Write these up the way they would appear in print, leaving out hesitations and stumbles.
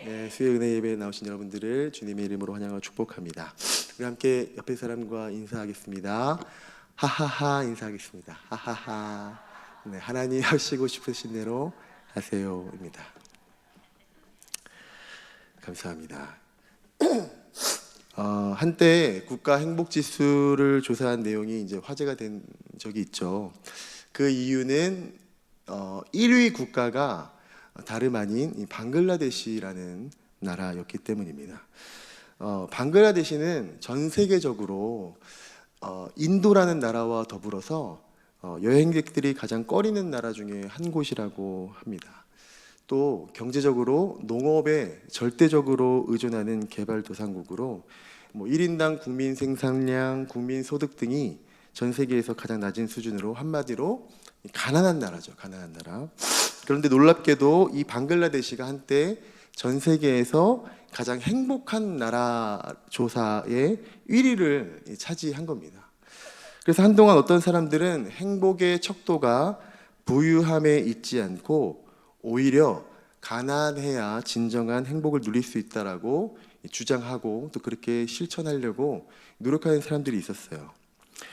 네, 수요 은혜 예배에 나오신 여러분들을 주님의 이름으로 환영하고 축복합니다. 우리 함께 옆에 사람과 인사하겠습니다. 하하하 인사하겠습니다. 하하하. 네, 하나님 하시고 싶으신 대로 하세요입니다. 감사합니다. 한때 국가 행복 지수를 조사한 내용이 이제 화제가 된 적이 있죠. 그 이유는 1위 국가가 다름 아닌 이 방글라데시라는 나라였기 때문입니다. 방글라데시는 전 세계적으로 인도라는 나라와 더불어서 여행객들이 가장 꺼리는 나라 중에 한 곳이라고 합니다. 또 경제적으로 농업에 절대적으로 의존하는 개발도상국으로 1인당 국민 생산량, 국민 소득 등이 전 세계에서 가장 낮은 수준으로 한마디로 가난한 나라죠. 가난한 나라. 그런데 놀랍게도 이 방글라데시가 한때 전 세계에서 가장 행복한 나라 조사의 1위를 차지한 겁니다. 그래서 한동안 어떤 사람들은 행복의 척도가 부유함에 있지 않고 오히려 가난해야 진정한 행복을 누릴 수 있다라고 주장하고 또 그렇게 실천하려고 노력하는 사람들이 있었어요.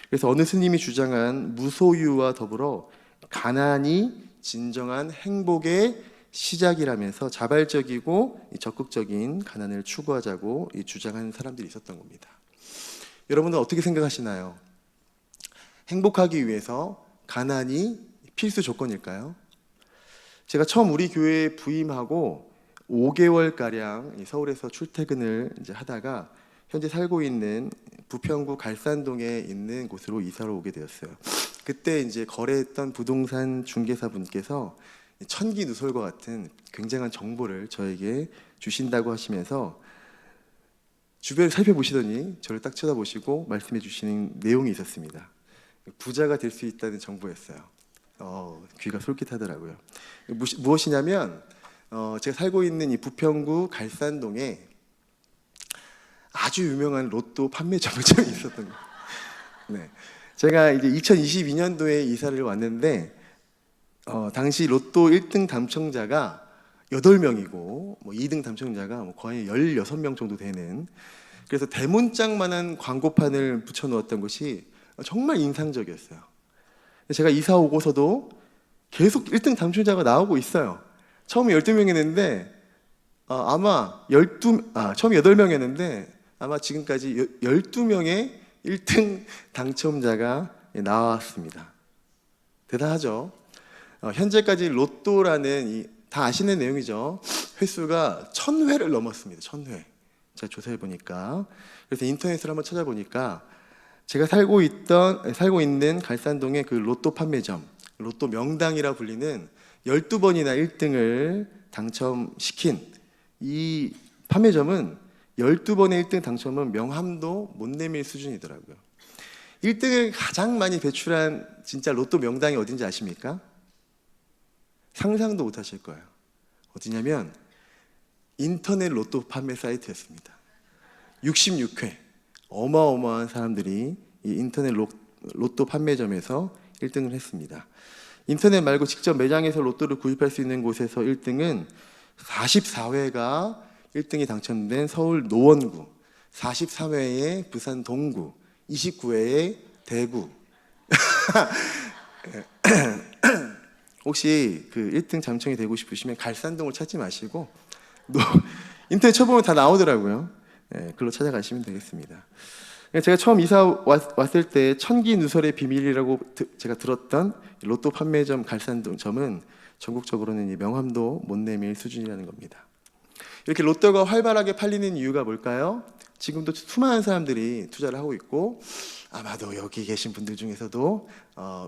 그래서 어느 스님이 주장한 무소유와 더불어 가난이 진정한 행복의 시작이라면서 자발적이고 적극적인 가난을 추구하자고 주장하는 사람들이 있었던 겁니다. 여러분은 어떻게 생각하시나요? 행복하기 위해서 가난이 필수 조건일까요? 제가 처음 우리 교회에 부임하고 5개월가량 서울에서 출퇴근을 이제 하다가 현재 살고 있는 부평구 갈산동에 있는 곳으로 이사를 오게 되었어요. 그때 이제 거래했던 부동산 중개사분께서 천기누설과 같은 굉장한 정보를 저에게 주신다고 하시면서 주변을 살펴보시더니 저를 딱 쳐다보시고 말씀해 주시는 내용이 있었습니다. 부자가 될 수 있다는 정보였어요. 귀가 솔깃하더라고요. 무엇이냐면 제가 살고 있는 이 부평구 갈산동에 아주 유명한 로또 판매점이 있었던 거예요. 네. 제가 이제 2022년도에 이사를 왔는데 당시 로또 1등 당첨자가 8명이고 2등 당첨자가 거의 16명 정도 되는, 그래서 대문짝만한 광고판을 붙여놓았던 것이 정말 인상적이었어요. 제가 이사 오고서도 계속 1등 당첨자가 나오고 있어요. 처음에 12명이었는데 처음에 8명이었는데 아마 지금까지 12명의 1등 당첨자가 나왔습니다. 대단하죠? 현재까지 로또라는 다 아시는 내용이죠. 횟수가 1000회를 넘었습니다. 1000회. 제가 조사해 보니까. 그래서 인터넷을 한번 찾아보니까 제가 살고 있는 갈산동의 그 로또 판매점, 로또 명당이라 불리는 12번이나 1등을 당첨시킨 이 판매점은 12번의 1등 당첨은 명함도 못 내밀 수준이더라고요. 1등을 가장 많이 배출한 진짜 로또 명당이 어딘지 아십니까? 상상도 못 하실 거예요. 어디냐면 인터넷 로또 판매 사이트였습니다. 66회. 어마어마한 사람들이 이 인터넷 로또 판매점에서 1등을 했습니다. 인터넷 말고 직접 매장에서 로또를 구입할 수 있는 곳에서 1등은 44회가 1등이 당첨된 서울 노원구, 43회의 부산 동구, 29회의 대구. 혹시 그 1등 당첨이 되고 싶으시면 갈산동을 찾지 마시고 인터넷 쳐보면 다 나오더라고요. 그걸로 찾아가시면 되겠습니다. 제가 처음 이사 왔을 때 천기누설의 비밀이라고 제가 들었던 로또 판매점 갈산동점은 전국적으로는 명함도 못 내밀 수준이라는 겁니다. 이렇게 로또가 활발하게 팔리는 이유가 뭘까요? 지금도 수많은 사람들이 투자를 하고 있고 아마도 여기 계신 분들 중에서도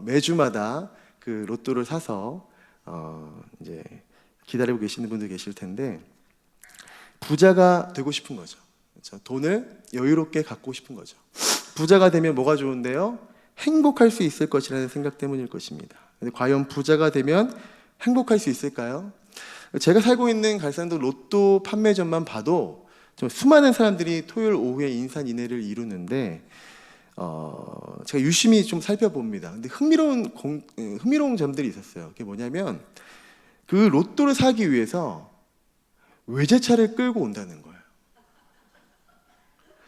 매주마다 그 로또를 사서 이제 기다리고 계시는 분들 계실 텐데 부자가 되고 싶은 거죠. 그렇죠? 돈을 여유롭게 갖고 싶은 거죠. 부자가 되면 뭐가 좋은데요? 행복할 수 있을 것이라는 생각 때문일 것입니다. 근데 과연 부자가 되면 행복할 수 있을까요? 제가 살고 있는 갈산동 로또 판매점만 봐도 좀 수많은 사람들이 토요일 오후에 인산인해를 이루는데 제가 유심히 좀 살펴봅니다. 근데 흥미로운 점들이 있었어요. 그게 뭐냐면 그 로또를 사기 위해서 외제차를 끌고 온다는 거예요.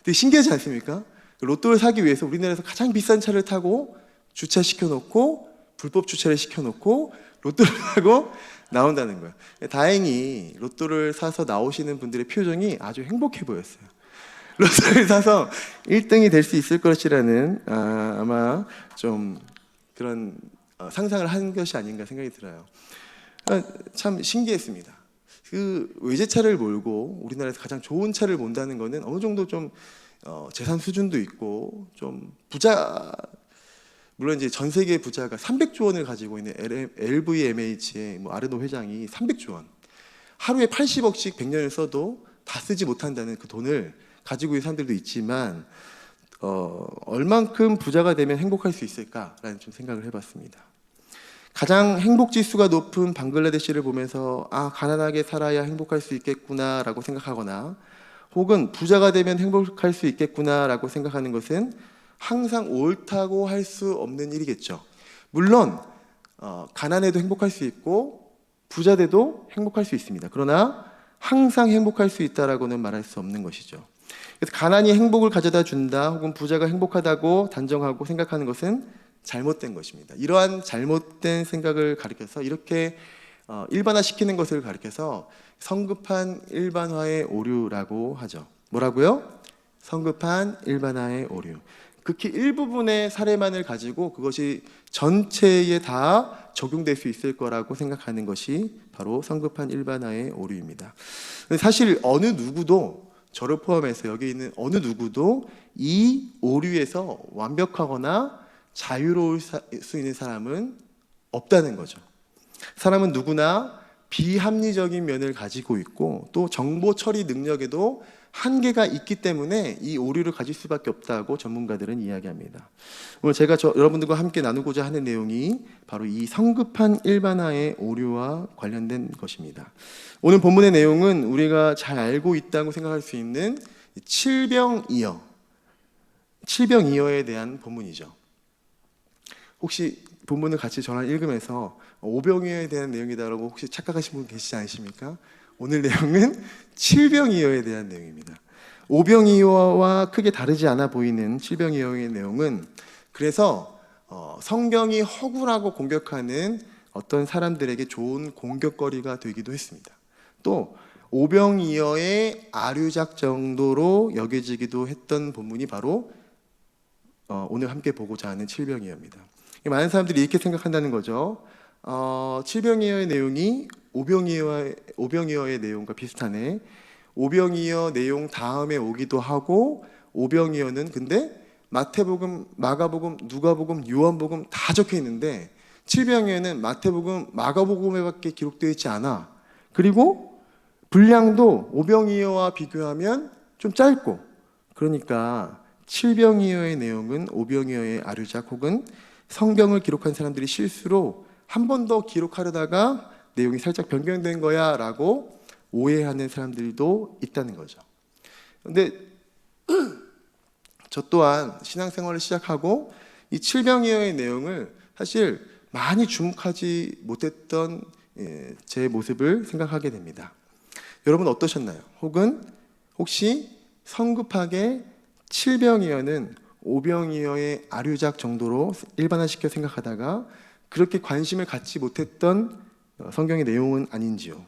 되게 신기하지 않습니까? 로또를 사기 위해서 우리나라에서 가장 비싼 차를 타고 주차시켜 놓고 불법 주차를 시켜 놓고 로또를 사고 나온다는 거예요. 다행히 로또를 사서 나오시는 분들의 표정이 아주 행복해 보였어요. 로또를 사서 1등이 될 수 있을 것이라는 아마 좀 그런 상상을 한 것이 아닌가 생각이 들어요. 참 신기했습니다. 그 외제차를 몰고 우리나라에서 가장 좋은 차를 몬다는 거는 어느 정도 좀 재산 수준도 있고 좀 부자, 물론 이제 전 세계 부자가 300조 원을 가지고 있는 LVMH의 뭐 아르노 회장이 300조 원, 하루에 80억씩 100년을 써도 다 쓰지 못한다는 그 돈을 가지고 있는 사람들도 있지만 얼만큼 부자가 되면 행복할 수 있을까라는 좀 생각을 해봤습니다. 가장 행복 지수가 높은 방글라데시를 보면서 가난하게 살아야 행복할 수 있겠구나라고 생각하거나 혹은 부자가 되면 행복할 수 있겠구나라고 생각하는 것은 항상 옳다고 할 수 없는 일이겠죠. 물론 가난해도 행복할 수 있고 부자 돼도 행복할 수 있습니다. 그러나 항상 행복할 수 있다라고는 말할 수 없는 것이죠. 그래서 가난이 행복을 가져다 준다 혹은 부자가 행복하다고 단정하고 생각하는 것은 잘못된 것입니다. 이러한 잘못된 생각을 가리켜서 이렇게 일반화시키는 것을 가리켜서 성급한 일반화의 오류라고 하죠. 뭐라고요? 성급한 일반화의 오류. 극히 일부분의 사례만을 가지고 그것이 전체에 다 적용될 수 있을 거라고 생각하는 것이 바로 성급한 일반화의 오류입니다. 사실 어느 누구도, 저를 포함해서 여기 있는 어느 누구도 이 오류에서 완벽하거나 자유로울 수 있는 사람은 없다는 거죠. 사람은 누구나 비합리적인 면을 가지고 있고 또 정보 처리 능력에도 한계가 있기 때문에 이 오류를 가질 수밖에 없다고 전문가들은 이야기합니다. 오늘 제가 여러분들과 함께 나누고자 하는 내용이 바로 이 성급한 일반화의 오류와 관련된 것입니다. 오늘 본문의 내용은 우리가 잘 알고 있다고 생각할 수 있는 칠병이어에 대한 본문이죠. 혹시 본문을 같이 저랑 읽으면서 오병이어에 대한 내용이다라고 혹시 착각하신 분 계시지 않으십니까? 오늘 내용은 칠병이어에 대한 내용입니다. 오병이어와 크게 다르지 않아 보이는 칠병이어의 내용은 그래서 성경이 허구라고 공격하는 어떤 사람들에게 좋은 공격거리가 되기도 했습니다. 또 오병이어의 아류작 정도로 여겨지기도 했던 본문이 바로 오늘 함께 보고자 하는 칠병이어입니다. 많은 사람들이 이렇게 생각한다는 거죠. 칠병이어의 내용이 오병이어의 내용과 비슷하네. 오병이어 내용 다음에 오기도 하고 오병이어는 근데 마태복음, 마가복음, 누가복음, 요한복음 다 적혀 있는데 칠병이어는 마태복음, 마가복음에밖에 기록되어 있지 않아. 그리고 분량도 오병이어와 비교하면 좀 짧고, 그러니까 칠병이어의 내용은 오병이어의 아류작 혹은 성경을 기록한 사람들이 실수로 한 번 더 기록하려다가 내용이 살짝 변경된 거야 라고 오해하는 사람들도 있다는 거죠. 근데 저 또한 신앙생활을 시작하고 이 칠병이어의 내용을 사실 많이 주목하지 못했던 제 모습을 생각하게 됩니다. 여러분 어떠셨나요? 혹시 성급하게 칠병이어는 오병이어의 아류작 정도로 일반화시켜 생각하다가 그렇게 관심을 갖지 못했던 성경의 내용은 아닌지요?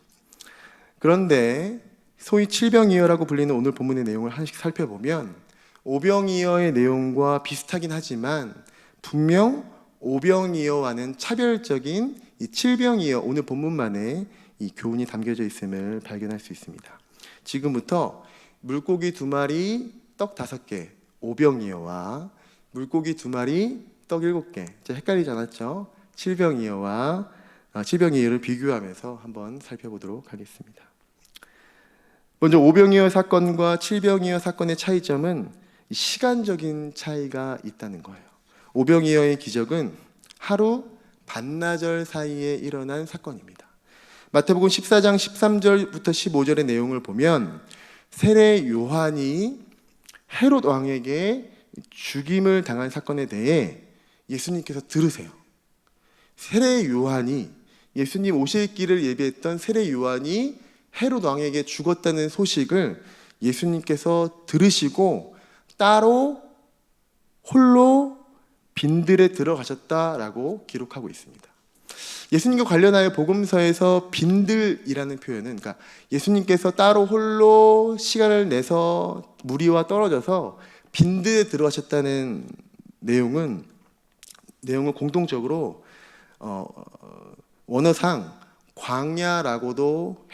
그런데 소위 칠병이어라고 불리는 오늘 본문의 내용을 하나씩 살펴보면 오병이어의 내용과 비슷하긴 하지만 분명 오병이어와는 차별적인 이 칠병이어 오늘 본문만에 이 교훈이 담겨져 있음을 발견할 수 있습니다. 지금부터 물고기 2마리, 떡 5개 오병이어와 물고기 2마리, 떡 7개, 헷갈리지 않았죠? 칠병이어를 비교하면서 한번 살펴보도록 하겠습니다. 먼저 오병이어 사건과 칠병이어 사건의 차이점은 시간적인 차이가 있다는 거예요. 오병이어의 기적은 하루 반나절 사이에 일어난 사건입니다. 마태복음 14장 13절부터 15절의 내용을 보면 세례 요한이 헤롯 왕에게 죽임을 당한 사건에 대해 예수님께서 들으세요. 세례 요한이, 예수님 오실 길을 예비했던 세례 요한이 헤롯 왕에게 죽었다는 소식을 예수님께서 들으시고 따로 홀로 빈들에 들어가셨다라고 기록하고 있습니다. 예수님과 관련하여 복음서에서 빈들이라는 표현은, 그러니까 예수님께서 따로 홀로 시간을 내서 무리와 떨어져서 빈들에 들어가셨다는 내용을 공통적으로 원어상 광야라고도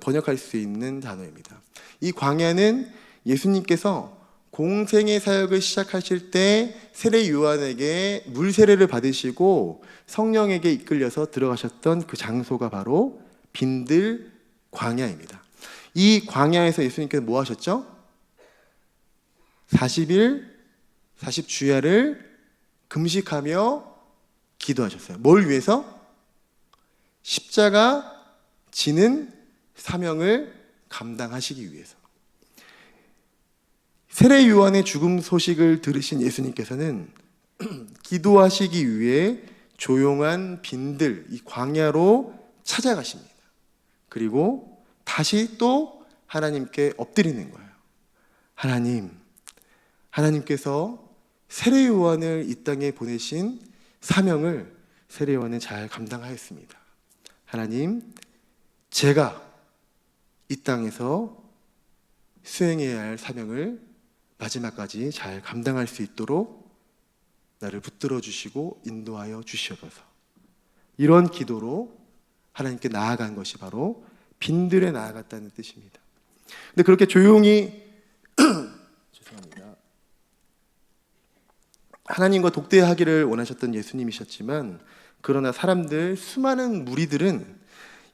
번역할 수 있는 단어입니다. 이 광야는 예수님께서 공생의 사역을 시작하실 때 세례 요한에게 물 세례를 받으시고 성령에게 이끌려서 들어가셨던 그 장소가 바로 빈들 광야입니다. 이 광야에서 예수님께서 뭐 하셨죠? 40일 40주야를 금식하며 기도하셨어요. 뭘 위해서? 십자가 지는 사명을 감당하시기 위해서. 세례 요한의 죽음 소식을 들으신 예수님께서는 기도하시기 위해 조용한 빈들, 이 광야로 찾아가십니다. 그리고 다시 또 하나님께 엎드리는 거예요. 하나님께서 세례 요한을 이 땅에 보내신 사명을 세례 요한은 잘 감당하였습니다. 하나님, 제가 이 땅에서 수행해야 할 사명을 마지막까지 잘 감당할 수 있도록 나를 붙들어 주시고 인도하여 주시옵소서. 이런 기도로 하나님께 나아간 것이 바로 빈들에 나아갔다는 뜻입니다. 근데 그렇게 조용히 죄송합니다. 하나님과 독대하기를 원하셨던 예수님이셨지만, 그러나 수많은 무리들은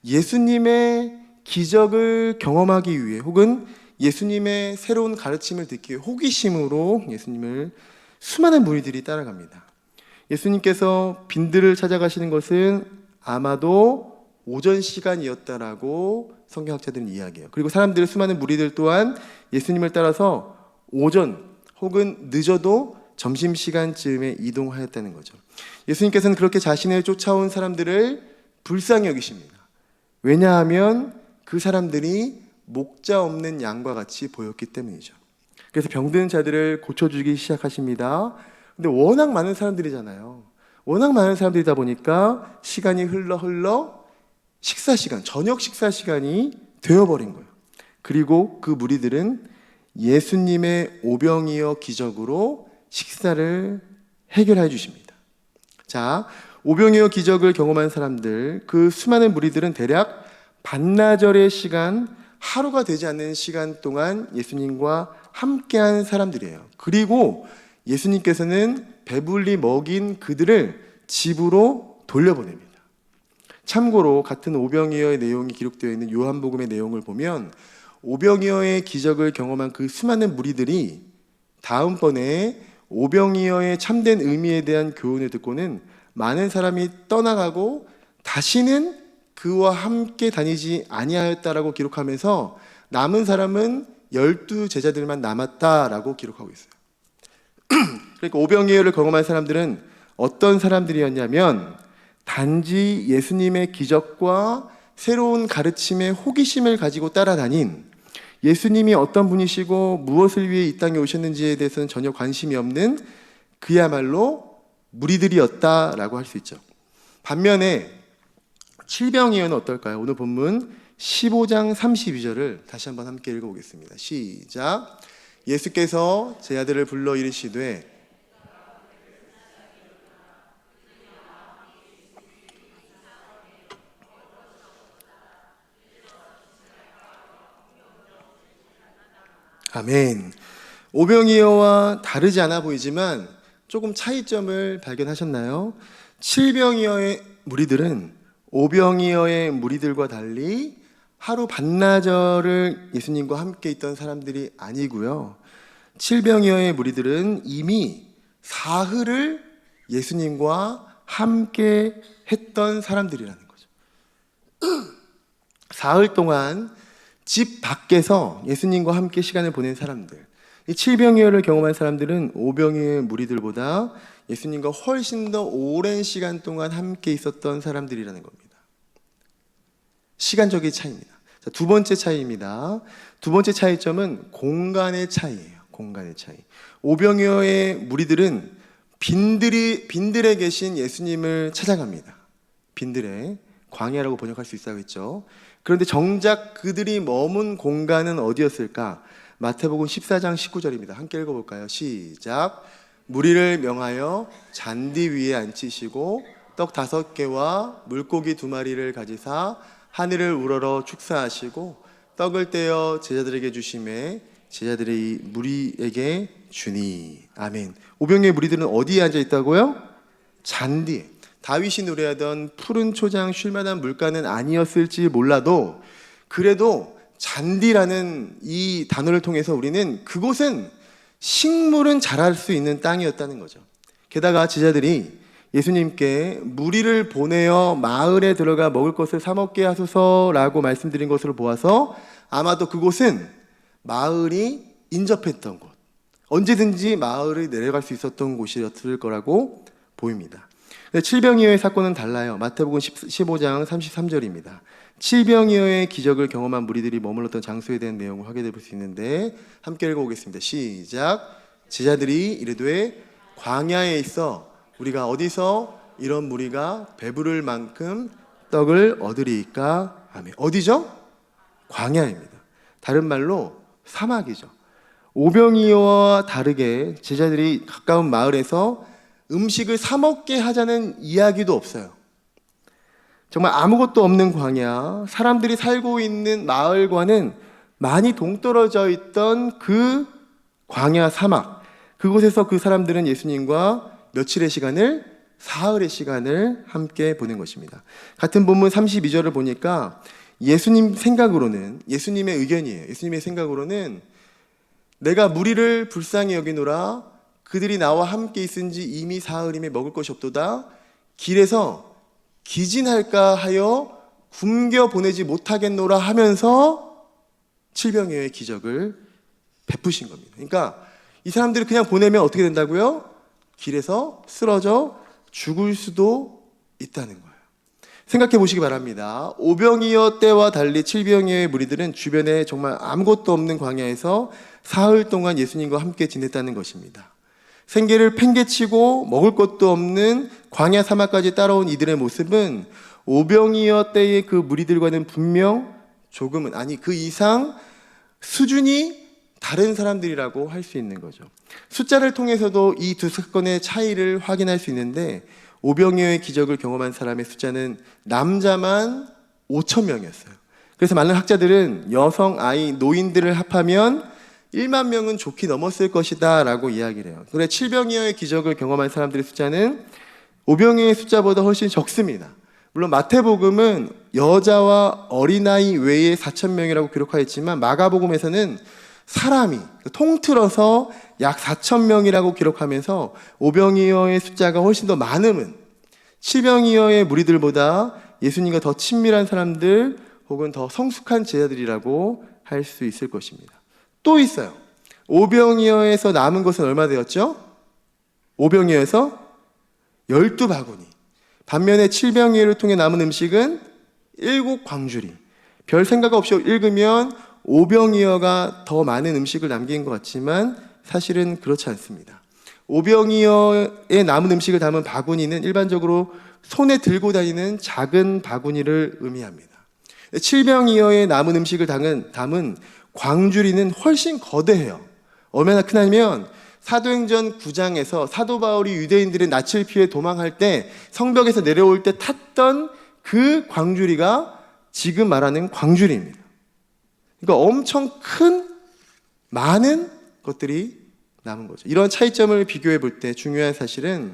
예수님의 기적을 경험하기 위해 혹은 예수님의 새로운 가르침을 듣기 위해 호기심으로 예수님을 수많은 무리들이 따라갑니다. 예수님께서 빈들을 찾아가시는 것은 아마도 오전 시간이었다라고 성경학자들은 이야기해요. 그리고 수많은 무리들 또한 예수님을 따라서 오전 혹은 늦어도 점심시간쯤에 이동하였다는 거죠. 예수님께서는 그렇게 자신을 쫓아온 사람들을 불쌍히 여기십니다. 왜냐하면 그 사람들이 목자 없는 양과 같이 보였기 때문이죠. 그래서 병든 자들을 고쳐주기 시작하십니다. 근데 워낙 많은 사람들이잖아요. 워낙 많은 사람들이다 보니까 시간이 흘러 저녁 식사 시간이 되어버린 거예요. 그리고 그 무리들은 예수님의 오병이어 기적으로 식사를 해결해 주십니다. 자, 오병이어 기적을 경험한 사람들, 그 수많은 무리들은 대략 반나절의 시간, 하루가 되지 않는 시간 동안 예수님과 함께한 사람들이에요. 그리고 예수님께서는 배불리 먹인 그들을 집으로 돌려보냅니다. 참고로 같은 오병이어의 내용이 기록되어 있는 요한복음의 내용을 보면 오병이어의 기적을 경험한 그 수많은 무리들이 다음번에 오병이어의 참된 의미에 대한 교훈을 듣고는 많은 사람이 떠나가고 다시는 그와 함께 다니지 아니하였다라고 기록하면서 남은 사람은 12제자들만 남았다라고 기록하고 있어요. 그러니까 오병이어를 경험한 사람들은 어떤 사람들이었냐면 단지 예수님의 기적과 새로운 가르침에 호기심을 가지고 따라다닌, 예수님이 어떤 분이시고 무엇을 위해 이 땅에 오셨는지에 대해서는 전혀 관심이 없는 그야말로 무리들이었다라고 할 수 있죠. 반면에 칠병이어는 어떨까요? 오늘 본문 15장 32절을 다시 한번 함께 읽어보겠습니다. 시작. 예수께서 제 아들을 불러 이르시되 아멘. 오병이어와 다르지 않아 보이지만 조금 차이점을 발견하셨나요? 칠병이어의 무리들은 오병이어의 무리들과 달리 하루 반나절을 예수님과 함께 있던 사람들이 아니고요. 칠병이어의 무리들은 이미 사흘을 예수님과 함께 했던 사람들이라는 거죠. 사흘 동안 집 밖에서 예수님과 함께 시간을 보낸 사람들, 이 칠병이어를 경험한 사람들은 오병이어의 무리들보다 예수님과 훨씬 더 오랜 시간 동안 함께 있었던 사람들이라는 겁니다. 시간적인 차이입니다. 자, 두 번째 차이입니다. 두 번째 차이점은 공간의 차이예요. 공간의 차이. 오병이어의 무리들은 빈들에 계신 예수님을 찾아갑니다. 빈들에, 광야라고 번역할 수 있다고. 그런데 정작 그들이 머문 공간은 어디였을까? 마태복음 14장 19절입니다. 함께 읽어볼까요? 시작. 무리를 명하여 잔디 위에 앉히시고 떡 5개와 물고기 2마리를 가지사 하늘을 우러러 축사하시고 떡을 떼어 제자들에게 주심에 제자들이 무리에게 주니. 아멘. 오병이어의 무리들은 어디에 앉아 있다고요? 잔디에. 다윗이 노래하던 푸른 초장 쉴만한 물가는 아니었을지 몰라도 그래도 잔디라는 이 단어를 통해서 우리는 그곳은 식물은 자랄 수 있는 땅이었다는 거죠. 게다가 제자들이 예수님께 무리를 보내어 마을에 들어가 먹을 것을 사 먹게 하소서라고 말씀드린 것으로 보아서 아마도 그곳은 마을이 인접했던 곳, 언제든지 마을을 내려갈 수 있었던 곳이었을 거라고 보입니다. 칠병이어의 사건은 달라요. 마태복음 15장 33절입니다. 칠병이어의 기적을 경험한 무리들이 머물렀던 장소에 대한 내용을 확인해 볼 수 있는데 함께 읽어보겠습니다. 시작. 제자들이 이르되 광야에 있어 우리가 어디서 이런 무리가 배부를 만큼 떡을 얻으리이까? 아멘. 어디죠? 광야입니다. 다른 말로 사막이죠. 오병이어와 다르게 제자들이 가까운 마을에서 음식을 사 먹게 하자는 이야기도 없어요. 정말 아무것도 없는 광야, 사람들이 살고 있는 마을과는 많이 동떨어져 있던 그 광야 사막, 그곳에서 그 사람들은 예수님과 며칠의 시간을, 사흘의 시간을 함께 보낸 것입니다. 같은 본문 32절을 보니까 예수님 생각으로는, 예수님의 의견이에요. 예수님의 생각으로는 내가 무리를 불쌍히 여기노라, 그들이 나와 함께 있은지 이미 사흘임에 먹을 것이 없도다. 길에서 기진할까 하여 굶겨 보내지 못하겠노라 하면서 칠병이어의 기적을 베푸신 겁니다. 그러니까 이 사람들이 그냥 보내면 어떻게 된다고요? 길에서 쓰러져 죽을 수도 있다는 거예요. 생각해 보시기 바랍니다. 오병이어 때와 달리 칠병이어의 무리들은 주변에 정말 아무것도 없는 광야에서 사흘 동안 예수님과 함께 지냈다는 것입니다. 생계를 팽개치고 먹을 것도 없는 광야 사막까지 따라온 이들의 모습은 오병이어 때의 그 무리들과는 분명 조금은, 아니 그 이상 수준이 다른 사람들이라고 할 수 있는 거죠. 숫자를 통해서도 이 두 사건의 차이를 확인할 수 있는데 오병이어의 기적을 경험한 사람의 숫자는 남자만 5,000명이었어요. 그래서 많은 학자들은 여성, 아이, 노인들을 합하면 1만 명은 좋게 넘었을 것이다 라고 이야기를 해요. 그런데 칠병이어의 기적을 경험한 사람들의 숫자는 오병이어의 숫자보다 훨씬 적습니다. 물론 마태복음은 여자와 어린아이 외에 4,000명이라고 기록하였지만 마가복음에서는 사람이 통틀어서 약 4,000명이라고 기록하면서 오병이어의 숫자가 훨씬 더 많음은 칠병이어의 무리들보다 예수님과 더 친밀한 사람들 혹은 더 성숙한 제자들이라고 할 수 있을 것입니다. 또 있어요. 오병이어에서 남은 것은 얼마 되었죠? 오병이어에서 12바구니. 반면에 칠병이어를 통해 남은 음식은 7광주리. 별 생각 없이 읽으면 오병이어가 더 많은 음식을 남긴 것 같지만 사실은 그렇지 않습니다. 오병이어에 남은 음식을 담은 바구니는 일반적으로 손에 들고 다니는 작은 바구니를 의미합니다. 칠병이어에 남은 음식을 담은 광주리는 훨씬 거대해요. 얼마나 크냐면 사도행전 9장에서 사도 바울이 유대인들의 낯을 피해 도망할 때 성벽에서 내려올 때 탔던 그 광주리가 지금 말하는 광주리입니다. 그러니까 엄청 큰 많은 것들이 남은 거죠. 이런 차이점을 비교해 볼 때 중요한 사실은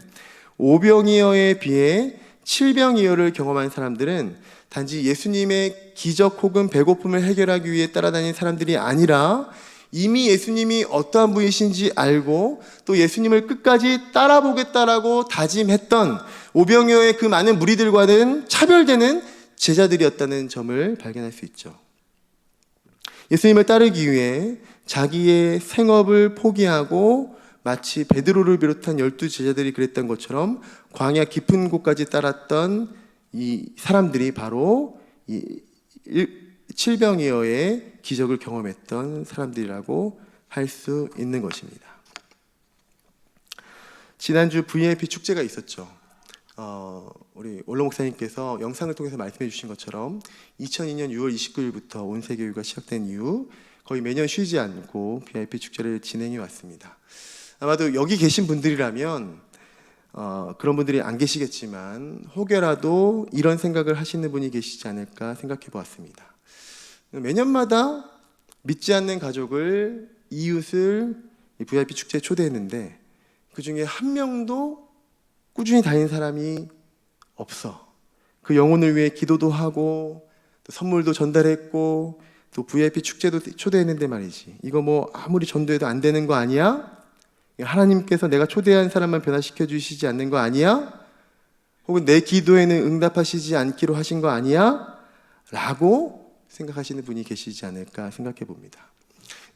오병이어에 비해 칠병이어를 경험한 사람들은 단지 예수님의 기적 혹은 배고픔을 해결하기 위해 따라다닌 사람들이 아니라 이미 예수님이 어떠한 분이신지 알고 또 예수님을 끝까지 따라보겠다라고 다짐했던 오병이어의 그 많은 무리들과는 차별되는 제자들이었다는 점을 발견할 수 있죠. 예수님을 따르기 위해 자기의 생업을 포기하고 마치 베드로를 비롯한 12 제자들이 그랬던 것처럼 광야 깊은 곳까지 따랐던 이 사람들이 바로 칠병이어의 기적을 경험했던 사람들이라고 할 수 있는 것입니다. 지난주 VIP 축제가 있었죠. 우리 원로 목사님께서 영상을 통해서 말씀해 주신 것처럼 2002년 6월 29일부터 온 세계교회가 시작된 이후 거의 매년 쉬지 않고 VIP 축제를 진행해 왔습니다. 아마도 여기 계신 분들이라면 그런 분들이 안 계시겠지만 혹여라도 이런 생각을 하시는 분이 계시지 않을까 생각해 보았습니다. 매년마다 믿지 않는 가족을, 이웃을 VIP 축제에 초대했는데 그 중에 한 명도 꾸준히 다니는 사람이 없어. 그 영혼을 위해 기도도 하고 또 선물도 전달했고 또 VIP 축제도 초대했는데 말이지, 이거 뭐 아무리 전도해도 안 되는 거 아니야? 하나님께서 내가 초대한 사람만 변화시켜 주시지 않는 거 아니야? 혹은 내 기도에는 응답하시지 않기로 하신 거 아니야? 라고 생각하시는 분이 계시지 않을까 생각해 봅니다.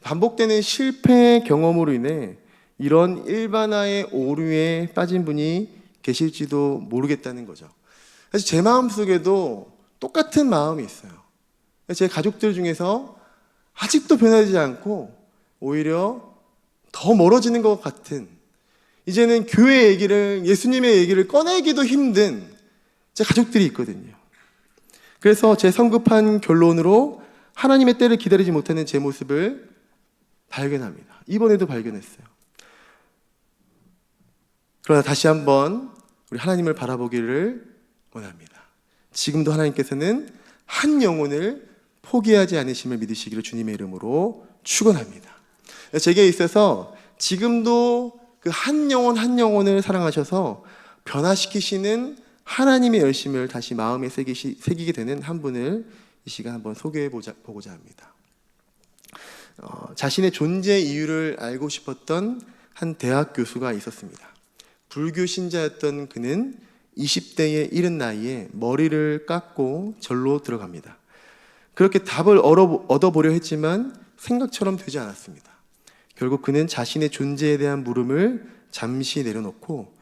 반복되는 실패 경험으로 인해 이런 일반화의 오류에 빠진 분이 계실지도 모르겠다는 거죠. 사실 제 마음속에도 똑같은 마음이 있어요. 제 가족들 중에서 아직도 변하지 않고 오히려 더 멀어지는 것 같은, 이제는 교회 얘기를, 예수님의 얘기를 꺼내기도 힘든 제 가족들이 있거든요. 그래서 제 성급한 결론으로 하나님의 때를 기다리지 못하는 제 모습을 발견합니다. 이번에도 발견했어요. 그러나 다시 한번 우리 하나님을 바라보기를 원합니다. 지금도 하나님께서는 한 영혼을 포기하지 않으심을 믿으시기를 주님의 이름으로 축원합니다. 제게 있어서 지금도 그 한 영혼 한 영혼을 사랑하셔서 변화시키시는 하나님의 열심을 다시 마음에 새기게 되는 한 분을 이 시간 한번 소개해 보고자 합니다. 자신의 존재 이유를 알고 싶었던 한 대학 교수가 있었습니다. 불교 신자였던 그는 20대에 이른 나이에 머리를 깎고 절로 들어갑니다. 그렇게 답을 얻어보려 했지만 생각처럼 되지 않았습니다. 결국 그는 자신의 존재에 대한 물음을 잠시 내려놓고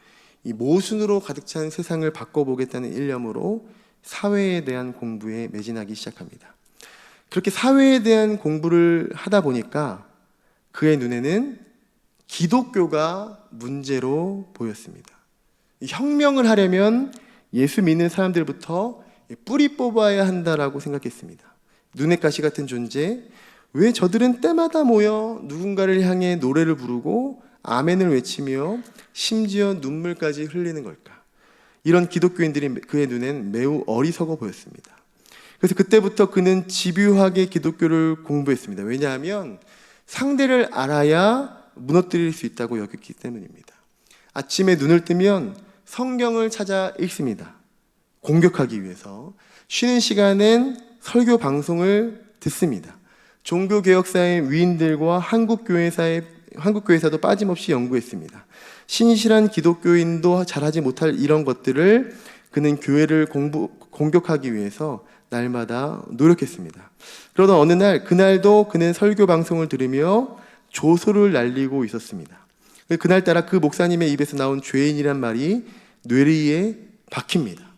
이 모순으로 가득 찬 세상을 바꿔보겠다는 일념으로 사회에 대한 공부에 매진하기 시작합니다. 그렇게 사회에 대한 공부를 하다 보니까 그의 눈에는 기독교가 문제로 보였습니다. 혁명을 하려면 예수 믿는 사람들부터 뿌리 뽑아야 한다라고 생각했습니다. 눈의 가시 같은 존재, 왜 저들은 때마다 모여 누군가를 향해 노래를 부르고 아멘을 외치며 심지어 눈물까지 흘리는 걸까? 이런 기독교인들이 그의 눈엔 매우 어리석어 보였습니다. 그래서 그때부터 그는 집요하게 기독교를 공부했습니다. 왜냐하면 상대를 알아야 무너뜨릴 수 있다고 여겼기 때문입니다. 아침에 눈을 뜨면 성경을 찾아 읽습니다. 공격하기 위해서. 쉬는 시간엔 설교 방송을 듣습니다. 종교개혁사의 위인들과 한국교회사도 빠짐없이 연구했습니다. 신실한 기독교인도 잘하지 못할 이런 것들을 그는 교회를 공격하기 위해서 날마다 노력했습니다. 그러던 어느 날, 그날도 그는 설교 방송을 들으며 조소를 날리고 있었습니다. 그날따라 그 목사님의 입에서 나온 죄인이란 말이 뇌리에 박힙니다.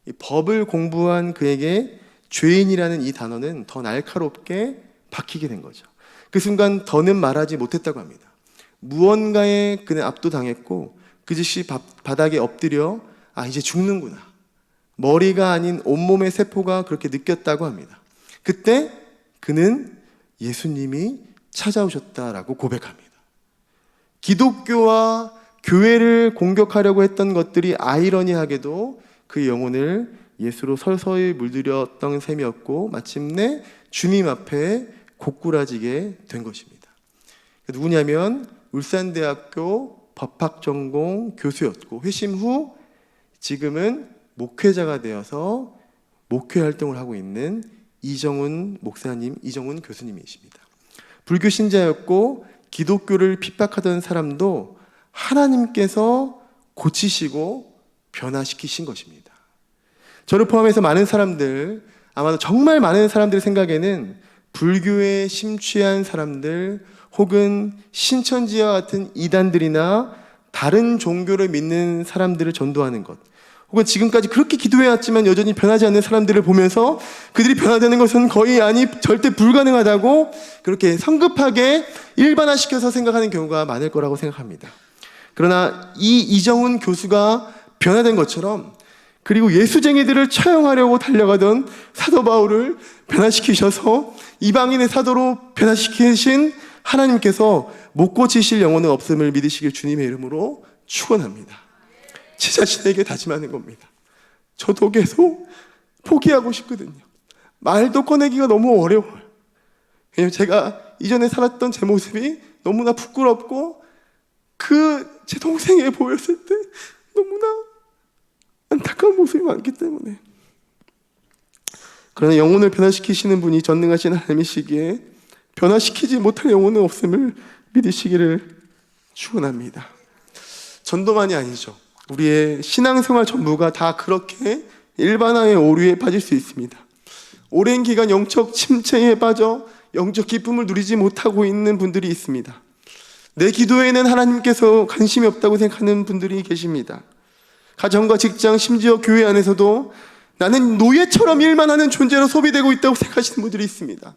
이 법을 공부한 그에게 죄인이라는 이 단어는 더 날카롭게 박히게 된 거죠. 그 순간 더는 말하지 못했다고 합니다. 무언가에 그는 압도당했고 그 즉시 바닥에 엎드려 이제 죽는구나, 머리가 아닌 온몸의 세포가 그렇게 느꼈다고 합니다. 그때 그는 예수님이 찾아오셨다라고 고백합니다. 기독교와 교회를 공격하려고 했던 것들이 아이러니하게도 그 영혼을 예수로 서서히 물들였던 셈이었고 마침내 주님 앞에 고꾸라지게 된 것입니다. 누구냐면 울산대학교 법학 전공 교수였고 회심 후 지금은 목회자가 되어서 목회 활동을 하고 있는 이정훈 목사님, 이정훈 교수님이십니다. 불교 신자였고 기독교를 핍박하던 사람도 하나님께서 고치시고 변화시키신 것입니다. 저를 포함해서 많은 사람들, 아마도 정말 많은 사람들 생각에는 불교에 심취한 사람들 혹은 신천지와 같은 이단들이나 다른 종교를 믿는 사람들을 전도하는 것, 혹은 지금까지 그렇게 기도해왔지만 여전히 변하지 않는 사람들을 보면서 그들이 변화되는 것은 거의 아니 절대 불가능하다고 그렇게 성급하게 일반화시켜서 생각하는 경우가 많을 거라고 생각합니다. 그러나 이 이정훈 교수가 변화된 것처럼, 그리고 예수쟁이들을 처형하려고 달려가던 사도 바울을 변화시키셔서 이방인의 사도로 변화시키신 하나님께서 못 고치실 영혼은 없음을 믿으시길 주님의 이름으로 축원합니다. 제 자신에게 다짐하는 겁니다. 저도 계속 포기하고 싶거든요. 말도 꺼내기가 너무 어려워요. 왜냐하면 제가 이전에 살았던 제 모습이 너무나 부끄럽고 제 동생에 보였을 때 너무나 안타까운 모습이 많기 때문에. 그러나 영혼을 변화시키시는 분이 전능하신 하나님이시기에 변화시키지 못할 영혼은 없음을 믿으시기를 축원합니다. 전도만이 아니죠. 우리의 신앙생활 전부가 다 그렇게 일반화의 오류에 빠질 수 있습니다. 오랜 기간 영적 침체에 빠져 영적 기쁨을 누리지 못하고 있는 분들이 있습니다. 내 기도에는 하나님께서 관심이 없다고 생각하는 분들이 계십니다. 가정과 직장, 심지어 교회 안에서도 나는 노예처럼 일만 하는 존재로 소비되고 있다고 생각하시는 분들이 있습니다.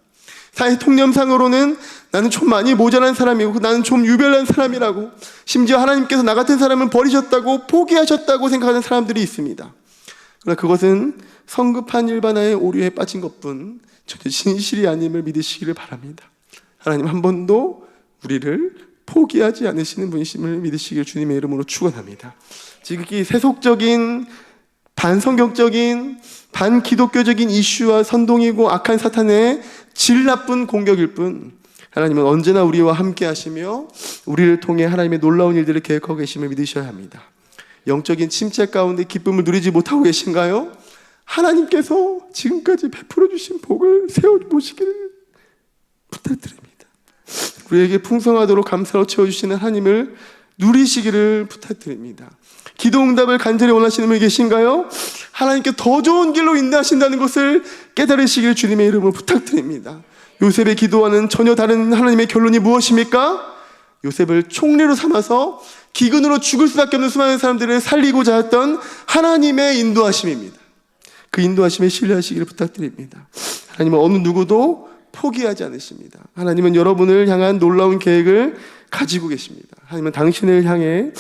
사회 통념상으로는 나는 좀 많이 모자란 사람이고 나는 좀 유별난 사람이라고, 심지어 하나님께서 나 같은 사람을 버리셨다고 포기하셨다고 생각하는 사람들이 있습니다. 그러나 그것은 성급한 일반화의 오류에 빠진 것뿐 전혀 진실이 아님을 믿으시기를 바랍니다. 하나님 한 번도 우리를 포기하지 않으시는 분이심을 믿으시길 주님의 이름으로 축원합니다. 지극히 세속적인 반성경적인 반기독교적인 이슈와 선동이고 악한 사탄의 질 나쁜 공격일 뿐, 하나님은 언제나 우리와 함께 하시며 우리를 통해 하나님의 놀라운 일들을 계획하고 계심을 믿으셔야 합니다. 영적인 침체 가운데 기쁨을 누리지 못하고 계신가요? 하나님께서 지금까지 베풀어 주신 복을 세워보시기를 부탁드립니다. 우리에게 풍성하도록 감사로 채워주시는 하나님을 누리시기를 부탁드립니다. 기도 응답을 간절히 원하시는 분이 계신가요? 하나님께 더 좋은 길로 인도하신다는 것을 깨달으시길 주님의 이름으로 부탁드립니다. 요셉의 기도와는 전혀 다른 하나님의 결론이 무엇입니까? 요셉을 총리로 삼아서 기근으로 죽을 수밖에 없는 수많은 사람들을 살리고자 했던 하나님의 인도하심입니다. 그 인도하심에 신뢰하시기를 부탁드립니다. 하나님은 어느 누구도 포기하지 않으십니다. 하나님은 여러분을 향한 놀라운 계획을 가지고 계십니다. 하나님은 당신을 향해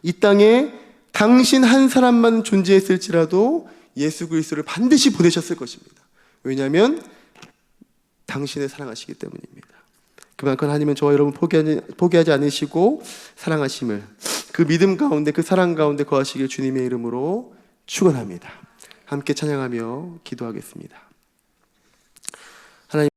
이 땅에 당신 한 사람만 존재했을지라도 예수 그리스도를 반드시 보내셨을 것입니다. 왜냐하면 당신을 사랑하시기 때문입니다. 그만큼 하나님은 저와 여러분 포기하지 않으시고 사랑하심을, 그 믿음 가운데 그 사랑 가운데 거하시길 주님의 이름으로 축원합니다. 함께 찬양하며 기도하겠습니다. 하나님